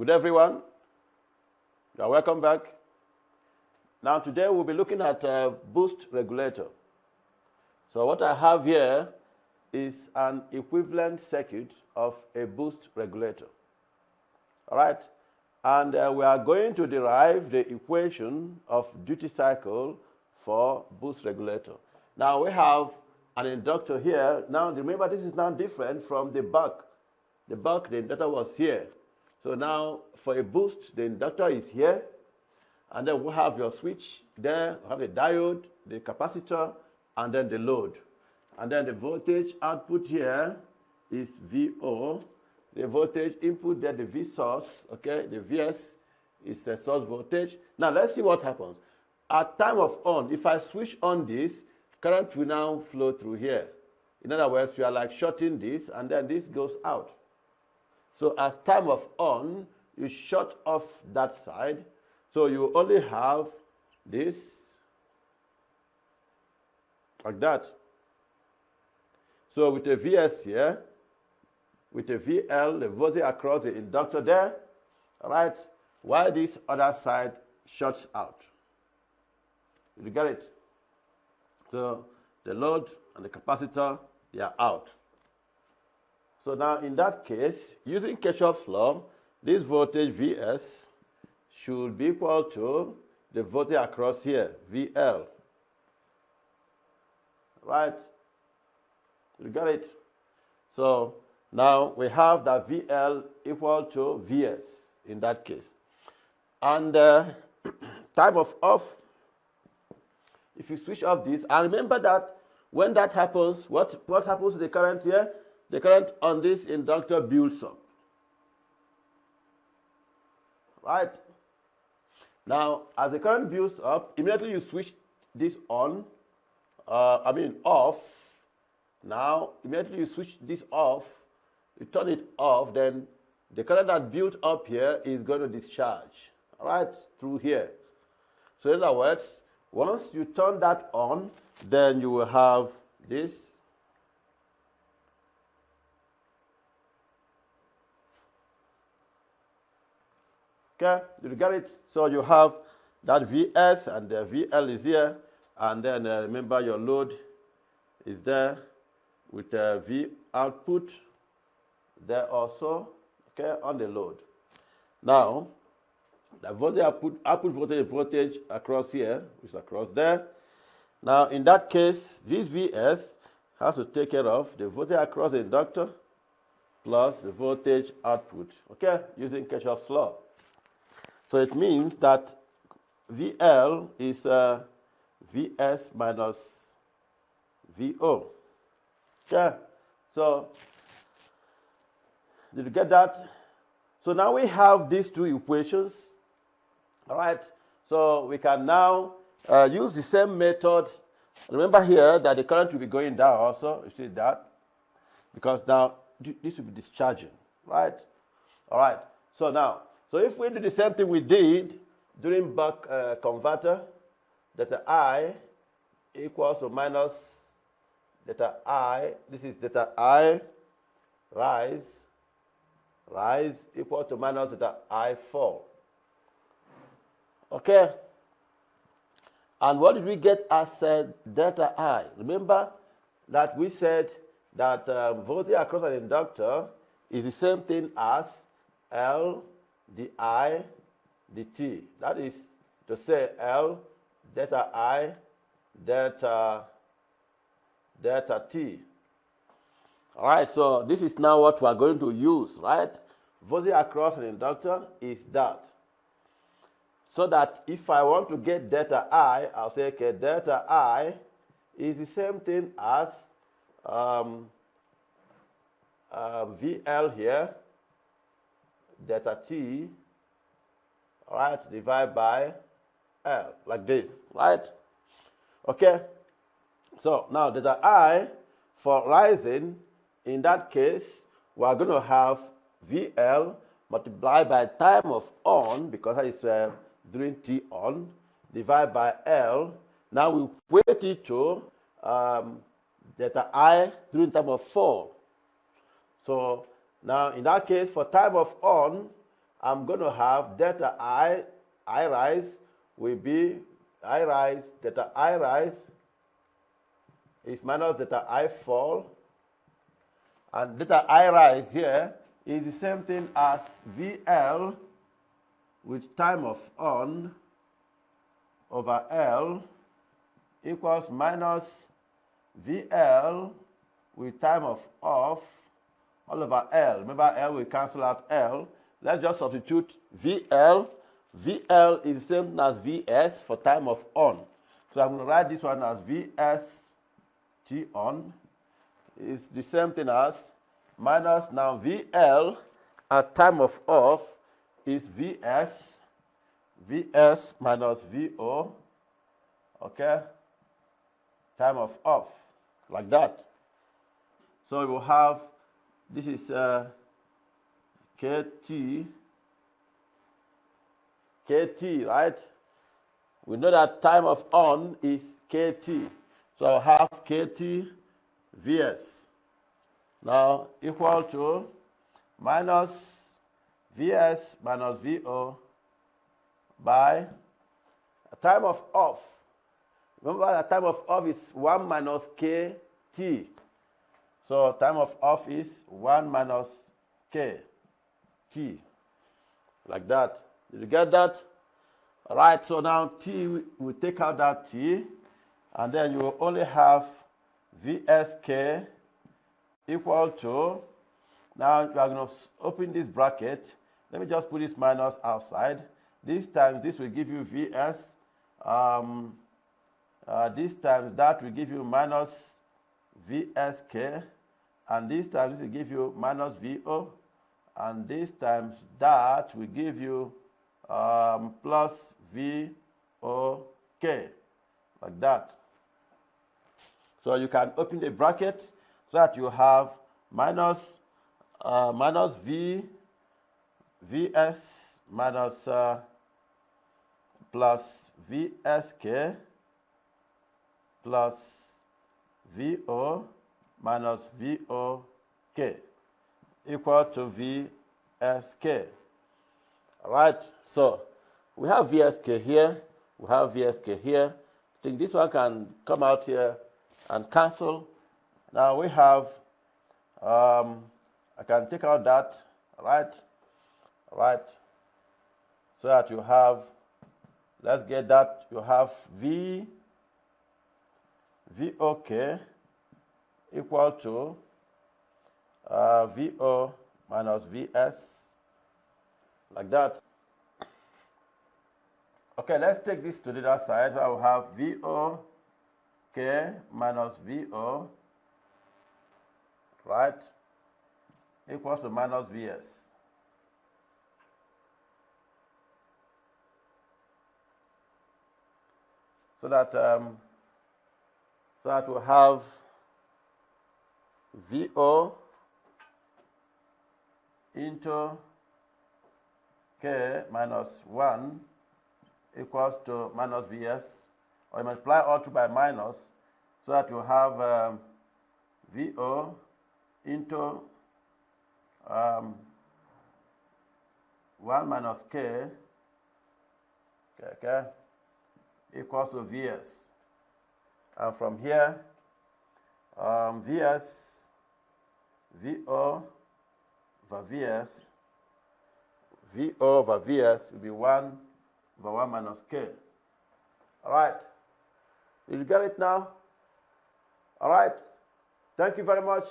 Good everyone. You are welcome back. Now today we'll be looking at a boost regulator. So what I have here is an equivalent circuit of a boost regulator. All right. And we are going to derive the equation of duty cycle for boost regulator. Now we have an inductor here. Now remember, this is now different from the buck. The inductor was here. So now for a boost, the inductor is here. And then we have your switch there, we have the diode, the capacitor, and then the load. And then the voltage output here is VO. The voltage input there, the V source, okay, the VS is the source voltage. Now let's see what happens. At time of on, if I switch on this, current will now flow through here. In other words, we are like shorting this, and then this goes out. So as time of on, you shut off that side. So you only have this, like that. So with a VS here, with a VL, the voltage across the inductor there, all right, while this other side shuts out. You get it? So the load and the capacitor, they are out. So now in that case, using Kirchhoff's law, this voltage VS should be equal to the voltage across here, VL. Right? You got it? So now we have that VL equal to VS in that case. And time of off, if you switch off this, and remember that when that happens, what happens to the current here? The current on this inductor builds up. Right? Now, as the current builds up, immediately you switch this on, off. Now, immediately you switch this off, you turn it off, then the current that built up here is going to discharge, all right, through here. So in other words, once you turn that on, then you will have this. Okay, you got it? So you have that VS and the VL is here, and then remember your load is there with V output there also, okay, on the load. Now, the voltage output voltage across here, which is across there. Now, in that case, this VS has to take care of the voltage across the inductor plus the voltage output, okay, using Kirchhoff's law. So it means that VL is VS minus VO. Okay, so did you get that? So now we have these two equations. All right, so we can now use the same method. Remember here that the current will be going down also. You see that? Because now this will be discharging, right? All right, so now, so if we do the same thing we did during buck converter, delta I equals to minus delta I, this is delta I rise equal to minus delta I fall. Okay? And what did we get as delta I? Remember that we said that voltage across an inductor is the same thing as L di dt. That is to say L delta I delta t. All right, so this is now what we are going to use, right? Voltage across an inductor is that. So that if I want to get delta I, I'll say, okay, delta I is the same thing as VL here, delta t, all right, divided by L, like this, right? Okay, so now delta I for rising, in that case, we are going to have VL multiplied by time of on, because that is during T on, divided by L. Now we equate it to delta I during time of fall. So now in that case, for time of on, I'm going to have delta I rise will be I rise, delta I rise is minus delta I fall. And delta I rise here is the same thing as VL with time of on over L equals minus VL with time of off all over L. Remember, L will cancel out L. Let's just substitute VL. VL is the same as VS for time of on. So I'm going to write this one as VS T on. It's the same thing as minus now VL at time of off is VS. VS minus VO. Okay? Time of off. Like that. So we will have, this is KT, right? We know that time of on is KT. So I'll have KT VS. Now equal to minus VS minus VO by a time of off. Remember, the time of off is 1 minus KT. So time of off is 1 minus KT. Like that. Did you get that? All right, so now T, we take out that T, and then you will only have VSK equal to, now you are going to open this bracket. Let me just put this minus outside. This times this will give you VS. This times that will give you minus VSK. And this times this will give you minus VO. And this times that will give you plus VOK. Like that. So you can open the bracket so that you have minus VS minus plus VSK plus VO minus VOK equal to VSK. All right, so we have VSK here, we have VSK here. I think this one can come out here and cancel. Now we have, I can take out that, right, so that you have, let's get that, you have VOK equal to VO minus VS, like that. Okay, let's take this to the other side. So I will have VOK minus VO, right, equals to minus VS. So that we'll have VO into K minus 1 equals to minus VS, or you multiply all two by minus, so that you have VO into 1 minus K, equals to VS. And from here, VS, VO over VS, VO over VS will be 1 over 1 minus K. All right. Did you get it now? All right. Thank you very much.